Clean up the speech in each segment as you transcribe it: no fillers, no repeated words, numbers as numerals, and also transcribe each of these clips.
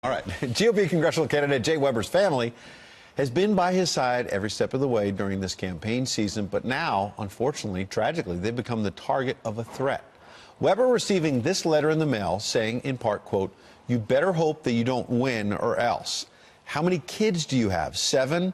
All right. GOP congressional candidate Jay Weber's family has been by his side every step of the way during this campaign season, but now, unfortunately, tragically, they've become the target of a threat. Weber receiving this letter in the mail saying, in part, quote, "You better hope that you don't win or else. How many kids do you have? 7?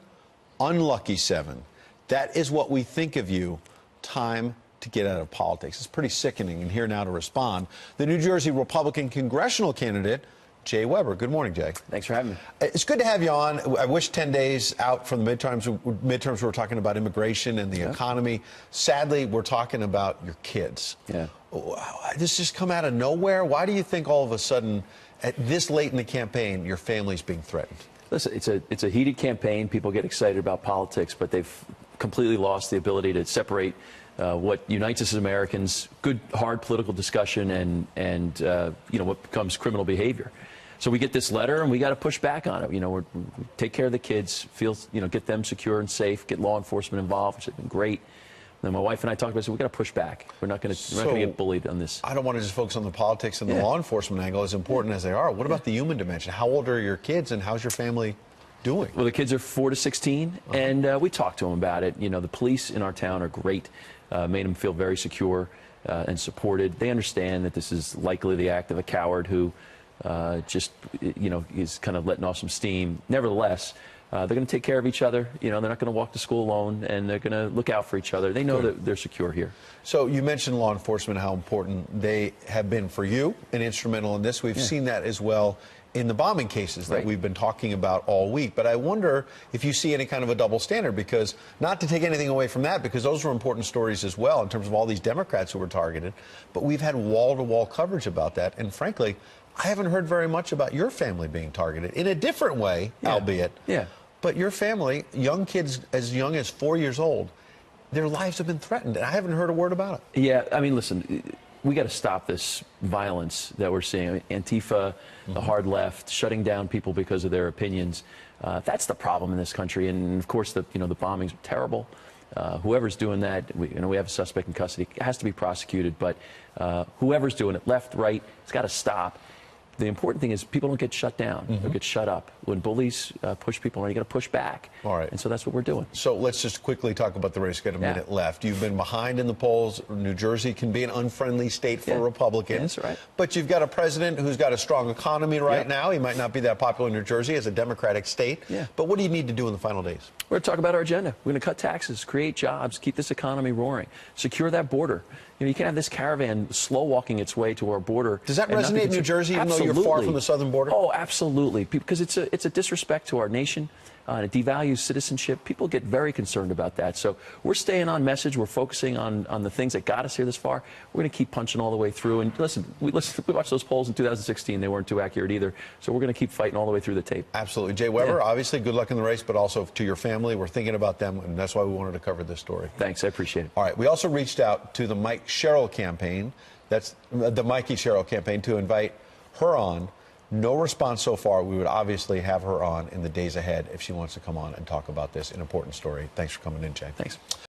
Unlucky 7. That is what we think of you. Time to get out of politics." It's pretty sickening. And here now to respond, the New Jersey Republican congressional candidate, Jay Weber. Good morning, Jay. Thanks for having me. It's good to have you on. I wish 10 days out from the midterms we were talking about immigration and the economy. Sadly, we're talking about your kids. Yeah. This just come out of nowhere. Why do you think all of a sudden, at this late in the campaign, your family's being threatened? Listen, it's a heated campaign. People get excited about politics, but they've completely lost the ability to separate what unites us as Americans, good, hard political discussion, and what becomes criminal behavior. So we get this letter, and we got to push back on it. We take care of the kids, get them secure and safe, get law enforcement involved, which has been great. And then my wife and I talked about it, so we got to push back. We're not going to get bullied on this. I don't want to just focus on the politics and the law enforcement angle, as important as they are. What about the human dimension? How old are your kids, and how's your family doing? Well, the kids are 4 to 16, and we talked to them about it. The police in our town are great, made them feel very secure and supported. They understand that this is likely the act of a coward who is kind of letting off some steam. Nevertheless, they're going to take care of each other. They're not going to walk to school alone, and they're going to look out for each other. They know that they're secure here. So you mentioned law enforcement, how important they have been for you and instrumental in this. We've seen that as well in the bombing cases that we've been talking about all week. But I wonder if you see any kind of a double standard, because not to take anything away from that, because those were important stories as well in terms of all these Democrats who were targeted. But we've had wall-to-wall coverage about that. And frankly, I haven't heard very much about your family being targeted in a different way, albeit. Yeah. But your family, young kids as young as 4 years old, their lives have been threatened, and I haven't heard a word about it. Yeah, I mean, listen, we got to stop this violence that we're seeing. I mean, Antifa, the hard left, shutting down people because of their opinions. That's the problem in this country. And of course, the bombings are terrible. Whoever's doing that, we have a suspect in custody. It has to be prosecuted. But whoever's doing it, left, right, it's got to stop. The important thing is people don't get shut down or get shut up. When bullies push people around, you got to push back. All right. And so that's what we're doing. So let's just quickly talk about the race. Got a minute left. You've been behind in the polls. New Jersey can be an unfriendly state for Republicans. That's right. But you've got a president who's got a strong economy right now. He might not be that popular in New Jersey as a Democratic state. But what do you need to do in the final days? We're going to talk about our agenda. We're going to cut taxes, create jobs, keep this economy roaring, secure that border. You can't have this caravan slow walking its way to our border. Does that resonate in New Jersey, even though you're far from the southern border? Oh, absolutely. Because it's a disrespect to our nation. It devalues citizenship. People get very concerned about that. So we're staying on message. We're focusing on the things that got us here this far. We're going to keep punching all the way through. And listen, we watched those polls in 2016. They weren't too accurate either. So we're going to keep fighting all the way through the tape. Absolutely. Jay Weber, obviously, good luck in the race, but also to your family. We're thinking about them, and that's why we wanted to cover this story. Thanks. I appreciate it. All right. We also reached out to the Mike Sherrill campaign. That's the Mikey Sherrill campaign, to invite her on. No response so far. We would obviously have her on in the days ahead if she wants to come on and talk about this, an important story. Thanks for coming in, Jay. Thanks.